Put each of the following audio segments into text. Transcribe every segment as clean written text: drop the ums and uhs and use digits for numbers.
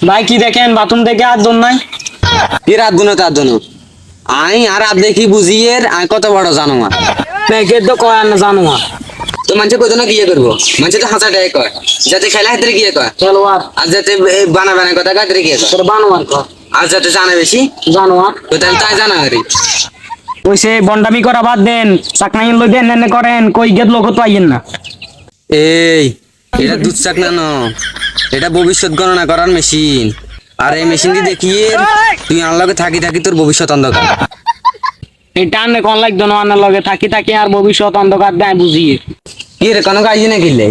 ভাই কি দেখেন বাথরুম থেকে আর জন নাই কি রাত গুনো তার জন্য আই আর আপ দেখি বুঝিয়ে আই কত বড় জানো না মেঘে তো কয় না জানো না তো মানুষ কত না গিয়ে করবো মানুষ তো হাসা দেয় কয় যাতে খেলা হাতে গিয়ে কয় খেলোয়ার আর যাতে বানা বানা কথা কাতে গিয়ে কয় তোর বানোয়ার কর আর যাতে জানে বেশি জানোয়ার তো তাহলে তাই জানা আরে ওইসে বন্ডামি করা বাদ দেন চাকনাই লই দেন এনে করেন কই গেত লোক তো আইয়েন না এই এটা দুধ চাক না ন এটা ভবিষ্যৎ গণনা করার মেশিন আর এই মেশিন দিয়ে দেখিয়ে তুই আনলগে থাকি থাকি তোর ভবিষ্যৎ অন্ধকার এটা আনে কোন লাগতো না আনার লগে থাকি থাকি আর ভবিষ্যৎ অন্ধকার দেয় বুঝিয়ে কি রে কোনো কাজ না কিনলে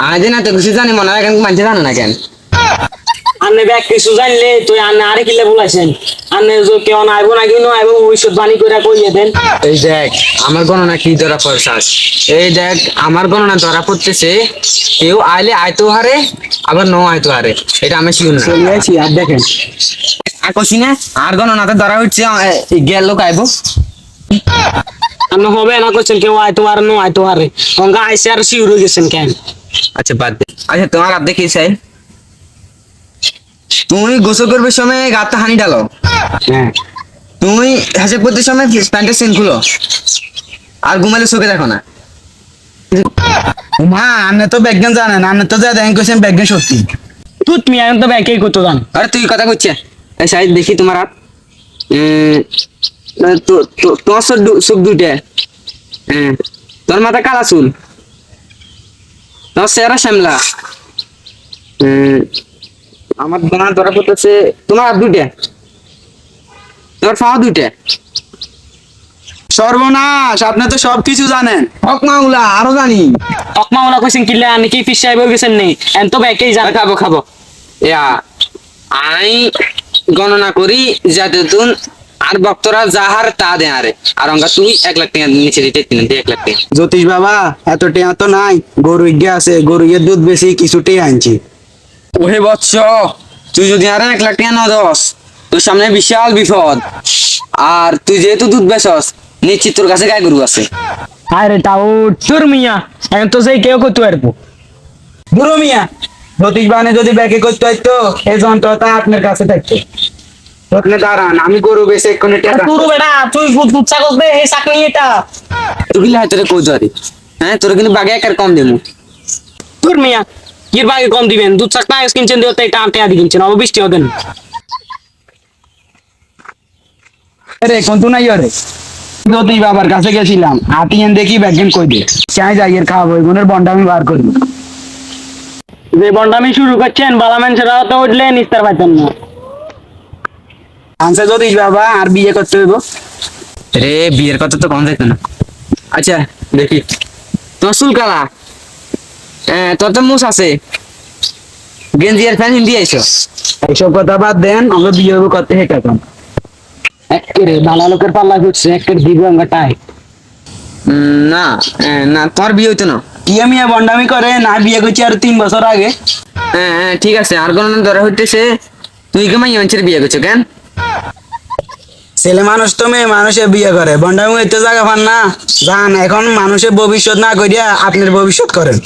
আজ না তো কিছু জানি মনে হয় কেন মানুষ জানে না কেন আনে ব্যাগ কিছু জানলে তুই আনে আরে কিলে বলাইছেন আনে যে কেউ না আইবো না কিনো আইবো ভবিষ্যৎ বাণী করে কইয়ে দেন এই দেখ আমার গণনা কি ধরা পড়ছাস এই দেখ আমার গণনা ধরা পড়তেছে কেউ আইলে আইতো হারে আবার ন আইতো হারে এটা আমি শিখুন না চলে আইছি আর দেখেন আকসি না আর গণনাতে ধরা হচ্ছে গেল লোক আইবো আনে হবে না কইছেন কেউ আইতো আর নো আইতো আরে অঙ্গা আইসে আর শিউর হয়ে গেছেন কেন আচ্ছা বাদ দে আচ্ছা তোমার হাত দেখি চাই তুমি গোসল করবে সময় গাতটা হানি ডালো হ্যাঁ তুমি হাসে করতে সময় প্যান্টের চেন খুলো আর ঘুমালে চোখে দেখো না মা আপনি তো বিজ্ঞান জানেন আপনি তো যা দেখেন কোশ্চেন বিজ্ঞান সত্যি তুই তুমি এখন তো ব্যাগেই করতো জান আরে তুই কথা কইছে এই সাইড দেখি তোমার হাত তোমার চোখ দুইটা হ্যাঁ তোর মাথা কালা চুল তোমার চেহারা শ্যামলা আমার দোনা ধরা পড়তেছে তোমার হাত দুইটা তোমার পাও দুইটা সর্বনাশ আপনি তো সবকিছু জানেন হক মাওলা আরো জানি তকমা ওলা কইছেন কিলা আনি কি ফিস সাহেব গেছেন নি এন তো ব্যাগেই জান খাবো খাবো ইয়া আই গণনা করি যাতে তুন আর ভক্তরা যাহার তা দে আরে আর অঙ্গা তুই 1 লাখ টাকা নিচে দিতে 1 লাখ টাকা জ্যোতিষ বাবা এত টেয়া তো নাই গরু ইগে আছে গরু এর দুধ বেশি কিছু টেয়া আনছি ওহে বৎস তুই যদি আরে 1 লাখ টাকা না দস তোর সামনে বিশাল বিপদ আর তুই যেহেতু দুধ বেচস নিশ্চিত তোর কাছে গাই গরু আছে আরে তাও তোর মিয়া এখন তো সেই কেউ করতে পারবো বুড়ো মিয়া জ্যোতিষ বানে যদি ব্যাগে করতে হইতো এই যন্ত্রটা আপনার কাছে থাকতো আপনি দাঁড়ান আমি গরু বেশি এক্ষুনি টেয়া তোর বেটা তুই দুধ ছাগল দে এই চাকরি এটা তুই হাতে কই ধরে হ্যাঁ তোর কিন্তু বাগে একার কম দেবো তোর মিয়া কির বাগে কম দিবেন দুধ চাক না কিনছেন দিও তাই টানতে আদি কিনছেন অবৃষ্টি হবেন আরে কোন তো নাই আরে জ্যোতিষ বাবার কাছে গেছিলাম আটিয়েন দেখি ব্যাগেন কই দে চাই যাই এর খাওয়াবো এগুনের বন্ডা আমি বার করবো যে বন্ডামি শুরু করছেন বালা মানুষেরা তো উঠলে নিস্তার পাইতেন না আনসে জ্যোতিষ বাবা আর বিয়ে করতে হইব রে বিয়ের কথা তো কম যাইতো না আচ্ছা দেখি তোমার চুল কালা হ্যাঁ তোর তো মুছ আছে গেঞ্জি আর প্যান্ট হিন্দি আইসো এইসব কথা বাদ দেন আমরা বিয়ে হইব করতে হেঁটাতাম একেরে বালা লোকের পাল্লা ঘুরছে একের দিব আমরা টাই না না তোর বিয়ে হইতো না কি মিয়া বন্ডামি করে না বিয়ে করছি আর 3 বছর আগে হ্যাঁ ঠিক আছে আর কোনো ধরা হইতেছে তুই কেমন মানুষের বিয়ে করছো কেন ছেলে মানুষ তো মেয়ে মানুষে বিয়ে করে বন্ডামি এত জায়গা পান না জান এখন মানুষের ভবিষ্যৎ না করিয়া আপনার ভবিষ্যৎ করেন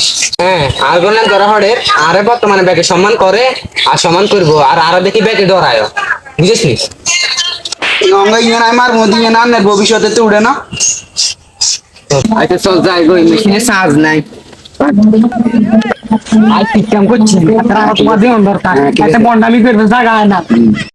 হ্যাঁ আর কোনো ধরা হড়ে আরে বর্তমানে ব্যাগে সম্মান করে আর সম্মান করবো আর আরো দেখি ব্যাগে ডরায় বুঝেছিস গঙ্গা ইয়ে নাই মার মোদি ইয়ে না আপনার ভবিষ্যতে তো উড়ে না আচ্ছা চল যাই গো মেশিনে চার্জ নাই আর ঠিক কাম করছেন তোমার দিন দরকার একটা বন্ডামি করবে জায়গা না